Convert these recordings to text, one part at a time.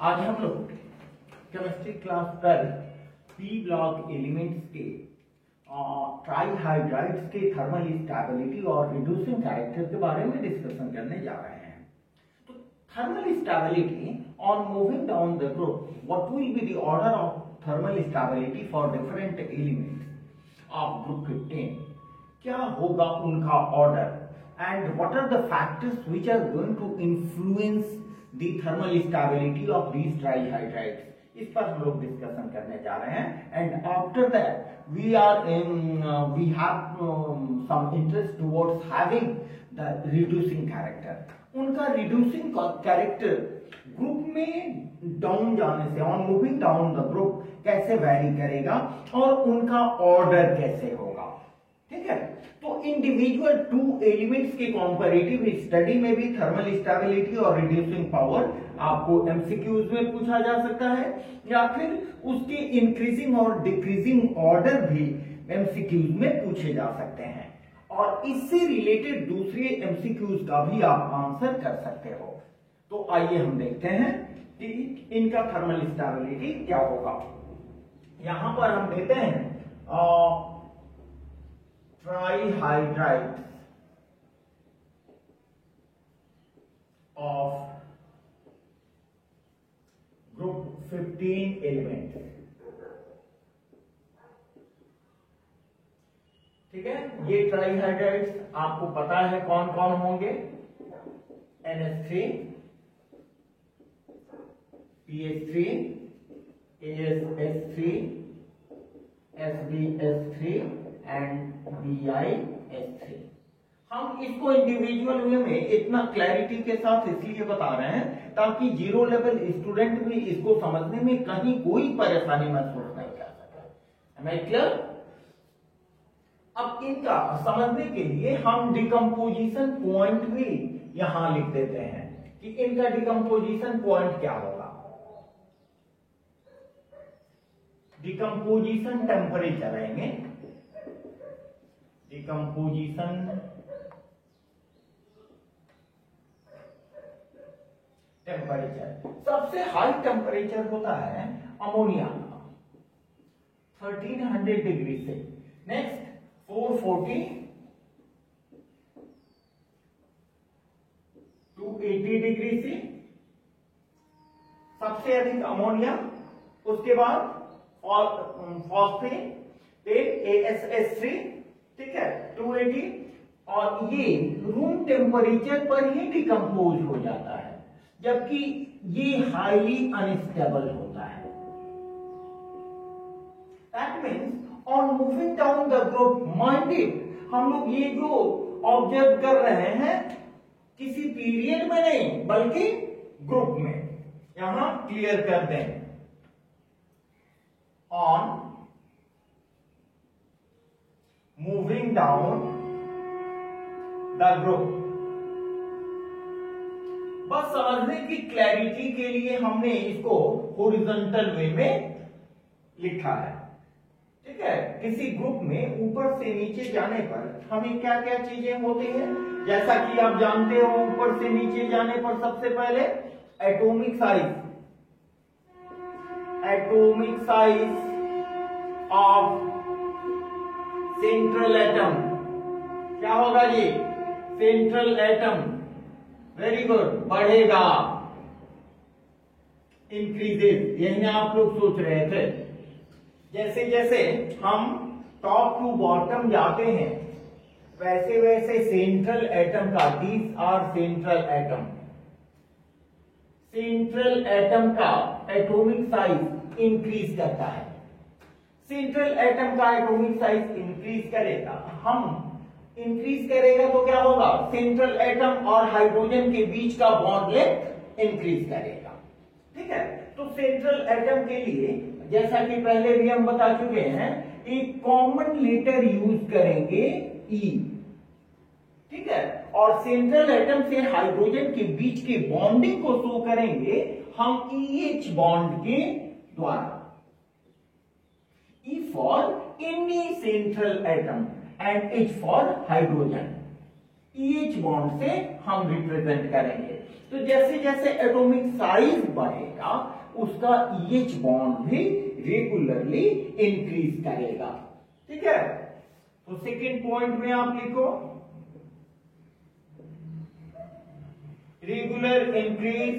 आज हम लोग chemistry class 12 P block elements के ट्राईहाइड्राइड्स के थर्मल स्टेबिलिटी और रिड्यूसिंग कैरेक्टर के बारे में डिस्कशन करने जा रहे हैं। तो thermal stability on moving down the group, what will be the order of thermal stability for different elements of group 15, क्या होगा उनका order, and what are the factors which are going to influence the thermal stability of these trihydrides, इस पर हम लोग discussion करने जा रहे हैं। And after that we have some interest towards having the reducing character. उनका रिड्यूसिंग कैरेक्टर ग्रुप में डाउन जाने से, on moving down the group, कैसे वैरी करेगा और उनका ऑर्डर कैसे होगा। ठीक है, तो इंडिविजुअल टू एलिमेंट्स के कंपैरेटिव स्टडी में भी थर्मल स्टेबिलिटी और रिड्यूसिंग पावर आपको एमसीक्यूज में पूछा जा सकता है, या फिर उसके इंक्रीजिंग और डिक्रीजिंग ऑर्डर भी एमसीक्यूज में पूछे जा सकते हैं, और इससे रिलेटेड दूसरे एमसीक्यूज का भी आप आंसर कर सकते हो। तो आइए हम देखते हैं कि इनका थर्मल स्टेबिलिटी क्या होगा। यहां पर हम देते हैं ट्राईहाइड्राइड्स ऑफ ग्रुप 15 एलिमेंट। ठीक है, ये ट्राईहाइड्राइड्स आपको पता है कौन कौन होंगे, NH3, PH3, ASH3, SBH3 and BiH3। हम इसको इंडिविजुअल वे में इतना क्लैरिटी के साथ इसलिए बता रहे हैं ताकि जीरो लेवल स्टूडेंट भी इसको समझने में कहीं कोई परेशानी महसूस नहीं कर सके। मैं क्लियर? अब इनका समझने के लिए हम डिकम्पोजिशन पॉइंट भी यहां लिख देते हैं कि इनका डिकम्पोजिशन पॉइंट क्या होगा। डिकम्पोजिशन टेम्परेचर आएंगे, डिकम्पोजिशन टेम्परेचर। सबसे हाई टेम्परेचर होता है अमोनिया का 1300 डिग्री से, नेक्स्ट 440 280 डिग्री से सबसे अधिक अमोनिया, उसके बाद फॉस्फेट, फिर ASH3, ठीक है 280, और ये रूम टेम्परेचर पर ही डिकम्पोज हो जाता है, जबकि ये हाईली अनस्टेबल होता है। That means on moving down the group, minded हम लोग ये जो ऑब्जर्व कर रहे हैं किसी पीरियड में नहीं बल्कि ग्रुप में, यहां क्लियर कर दें। On moving down the group, बस समझने की क्लैरिटी के लिए हमने इसको हॉरिजॉन्टल वे में लिखा है। ठीक है, किसी ग्रुप में ऊपर से नीचे जाने पर हमें क्या क्या चीजें होती हैं, जैसा कि आप जानते हो ऊपर से नीचे जाने पर सबसे पहले atomic size, atomic size of central atom क्या होगा जी, सेंट्रल एटम, वेरी गुड, बढ़ेगा, इंक्रीजेस, यही आप लोग सोच रहे थे। जैसे जैसे हम टॉप टू बॉटम जाते हैं वैसे वैसे सेंट्रल एटम का, these are central atom, central atom का एटॉमिक साइज इंक्रीज करता है। सेंट्रल एटम का एटॉमिक साइज इंक्रीज करेगा, इंक्रीज करेगा तो क्या होगा, सेंट्रल एटम और हाइड्रोजन के बीच का बॉन्ड लेंथ इंक्रीज करेगा। ठीक है, तो सेंट्रल एटम के लिए जैसा कि पहले भी हम बता चुके हैं, एक कॉमन लेटर यूज करेंगे E। ठीक है, और सेंट्रल एटम से हाइड्रोजन के बीच के बॉन्डिंग को शो करेंगे हम EH बॉन्ड के द्वारा। E for any central atom and H for hydrogen। EH bond से हम रिप्रेजेंट करेंगे। तो जैसे जैसे एटॉमिक साइज बढ़ेगा उसका EH बॉन्ड भी रेगुलरली इंक्रीज करेगा। ठीक है, तो सेकेंड पॉइंट में आप लिखो regular increase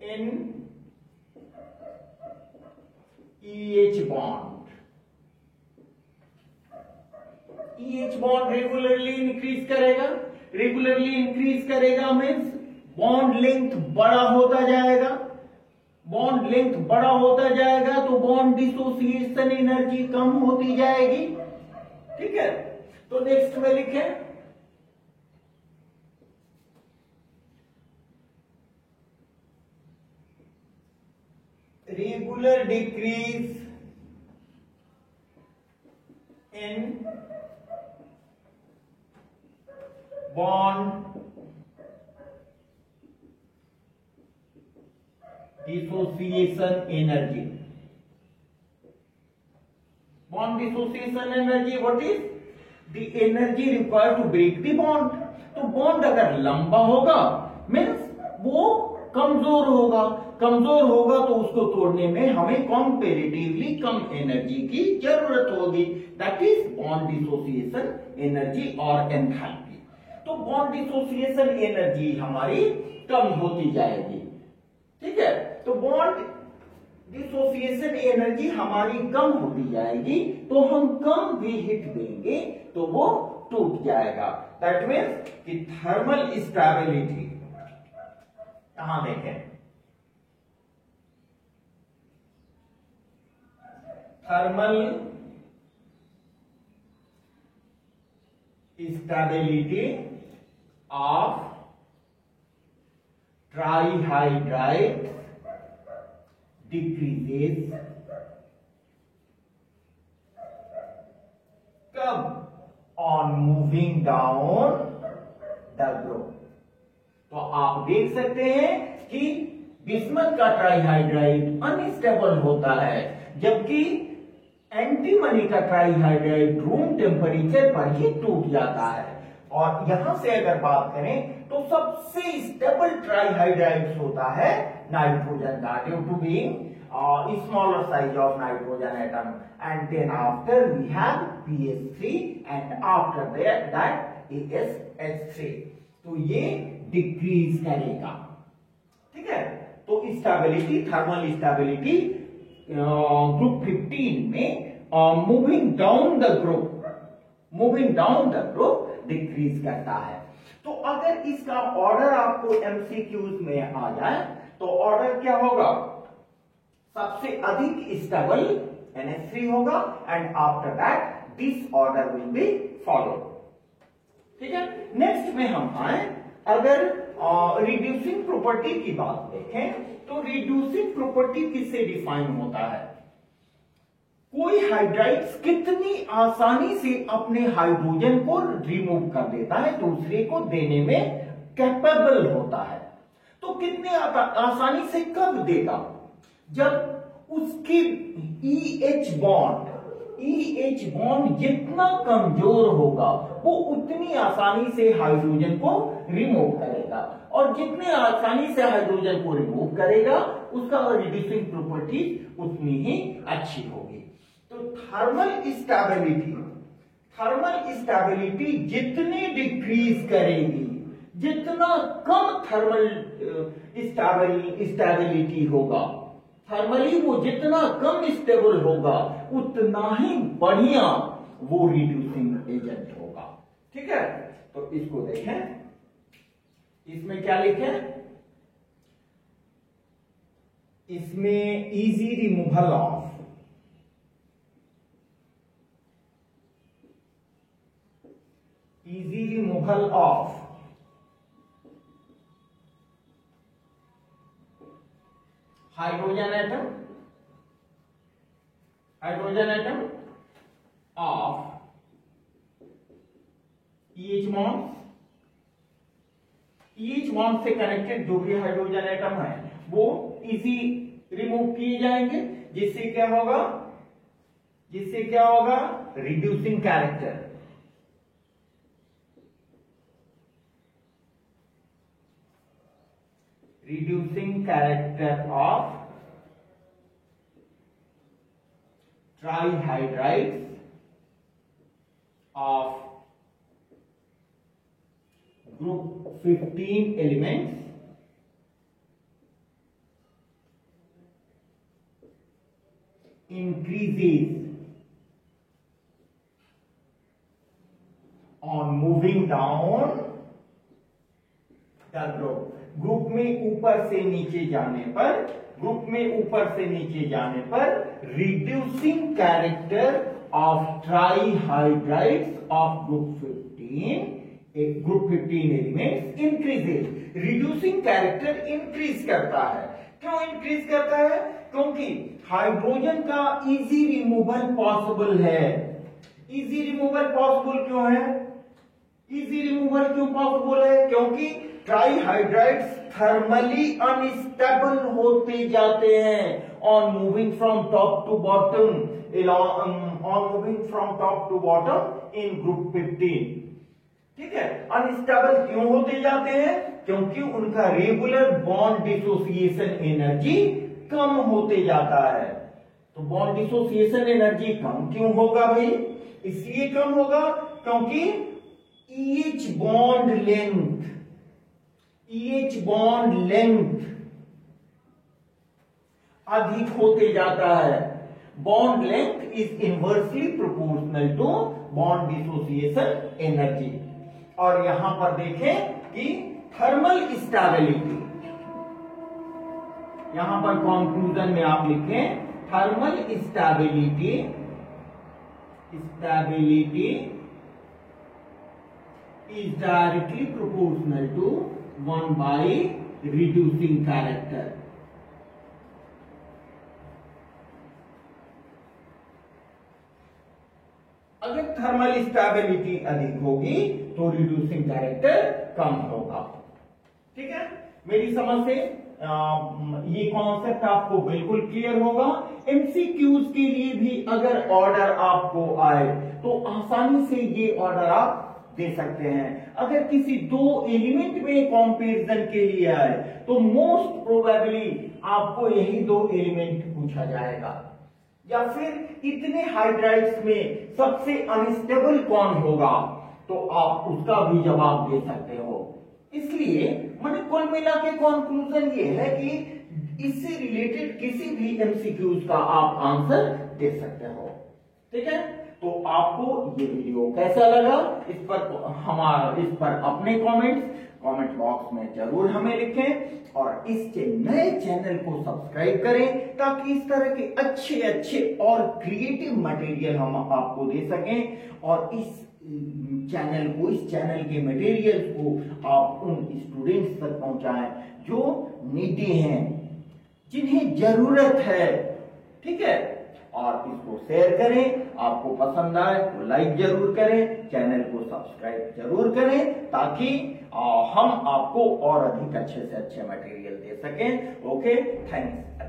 in EH bond. EH bond regularly increase करेगा, रेगुलरली इंक्रीज करेगा मीन्स बॉन्ड लेंथ बड़ा होता जाएगा, बॉन्ड लेंथ बड़ा होता जाएगा तो बॉन्ड डिसोसिएशन एनर्जी कम होती जाएगी। ठीक है, तो नेक्स्ट में लिखें regular decrease in bond dissociation energy. Bond dissociation energy what is the energy required to break the bond. तो बॉन्ड अगर लंबा होगा मीन्स वो कमजोर होगा, कमजोर होगा तो उसको तोड़ने में हमें कंपैरेटिवली कम एनर्जी की जरूरत होगी, that is bond dissociation energy और एंथैल्पी। तो बॉन्ड डिसोसिएशन एनर्जी हमारी कम होती जाएगी। ठीक है, तो बॉन्ड डिसोसिएशन एनर्जी हमारी कम होती जाएगी तो हम कम भी हिट देंगे तो वो टूट जाएगा। दैट मीन्स कि थर्मल स्टेबिलिटी, यहां देखें थर्मल स्टेबिलिटी ऑफ ट्राइहाइड्राइड डिक्रीजेस कब on moving down the group. तो आप देख सकते हैं कि बिस्मथ का ट्राइहाइड्राइड अनस्टेबल होता है जबकि एंटीमनी का ट्राइहाइड्राइड रूम टेम्परेचर पर ही टूट जाता है। और यहां से अगर बात करें तो सबसे स्टेबल ट्राइहाइड्राइड होता है नाइट्रोजन का, due to being smaller size of nitrogen atom, and then after we have PH3 and after that ASH3। तो ये डिक्रीज करेगा। ठीक है, तो स्टेबिलिटी, थर्मल स्टेबिलिटी ग्रुप 15 में moving down the group decrease करता है। तो अगर इसका ऑर्डर आपको एमसीक्यूज में आ जाए तो ऑर्डर क्या होगा, सबसे अधिक स्टेबल NH3 होगा and after that this order will be followed. ठीक है, नेक्स्ट में हम आए, अगर रिड्यूसिंग प्रॉपर्टी की बात देखें तो रिड्यूसिंग प्रॉपर्टी किससे डिफाइन होता है, कोई हाइड्राइड्स कितनी आसानी से अपने हाइड्रोजन को रिमूव कर देता है, दूसरे को देने में कैपेबल होता है। तो कितने आसानी से कब देगा, जब उसकी EH बॉन्ड जितना कमजोर होगा वो उतनी आसानी से हाइड्रोजन को रिमूव करेगा, और जितने आसानी से हाइड्रोजन को रिमूव करेगा उसका रिड्यूसिंग प्रॉपर्टी उतनी ही अच्छी होगी। तो थर्मल स्टेबिलिटी जितनी डिक्रीज करेगी, जितना कम थर्मल स्टेबिलिटी होगा, थर्मली वो जितना कम स्टेबल होगा उतना ही बढ़िया वो रिड्यूसिंग एजेंट होगा। ठीक है, तो इसको देखें, इसमें क्या लिखे, इसमें easy removal of hydrogen atom of EH bond से कनेक्टेड जो भी हाइड्रोजन एटम है वो इजी रिमूव किए जाएंगे, जिससे क्या होगा reducing character. Reducing character of trihydrides of group 15 elements increases on moving down the group. Group में ऊपर से नीचे जाने पर reducing character of trihydrides of group 15 elements increases. Reducing character increase करता है। क्यों इंक्रीज करता है? क्योंकि हाइड्रोजन का इजी रिमूवल पॉसिबल है। इजी रिमूवल पॉसिबल क्यों है? इजी रिमूवल क्यों पॉसिबल है? क्योंकि ट्राईहाइड्राइड्स थर्मली अनस्टेबल होते जाते हैं on moving from top to bottom in group 15। ठीक है, अनस्टेबल क्यों होते जाते हैं? क्योंकि उनका रेगुलर बॉन्ड डिसोसिएशन एनर्जी कम होते जाता है। तो बॉन्ड डिसोसिएशन एनर्जी कम क्यों होगा भाई? इसलिए कम होगा क्योंकि ईच बॉन्ड लेंथ अधिक होते जाता है। Bond length is inversely proportional to bond dissociation energy. और यहां पर देखें कि थर्मल स्टेबिलिटी, यहां पर कंक्लूजन में आप लिखें thermal stability is directly proportional to 1 by reducing character. अगर थर्मल स्टेबिलिटी अधिक होगी तो रिड्यूसिंग कैरेक्टर कम होगा। ठीक है, मेरी समझ से ये कॉन्सेप्ट आपको बिल्कुल क्लियर होगा। एमसीक्यूज के लिए भी अगर ऑर्डर आपको आए तो आसानी से ये ऑर्डर आप दे सकते हैं। अगर किसी दो एलिमेंट में कंपैरिजन के लिए आए तो मोस्ट प्रोबेबली आपको यही दो एलिमेंट पूछा जाएगा, या फिर इतने हाइड्राइड्स में सबसे अनस्टेबल कौन होगा, तो आप उसका भी जवाब दे सकते हो। इसलिए मैंने कुल मिला के कंक्लूजन ये है कि इससे रिलेटेड किसी भी एमसीक्यूज का आप आंसर दे सकते हो। ठीक है, तो आपको ये वीडियो कैसा लगा इस पर अपने कमेंट बॉक्स में जरूर हमें लिखें और इस नए चैनल को सब्सक्राइब करें ताकि इस तरह के अच्छे और क्रिएटिव मटेरियल हम आपको दे सकें और इस चैनल के मटेरियल को आप उन स्टूडेंट्स तक पहुंचाएं जो नीडी हैं, जिन्हें जरूरत है। ठीक है, और इसको शेयर करें। आपको पसंद आए तो लाइक जरूर करें, चैनल को सब्सक्राइब जरूर करें ताकि हम आपको और अधिक अच्छे से अच्छे मटेरियल दे सकें। Okay, thanks.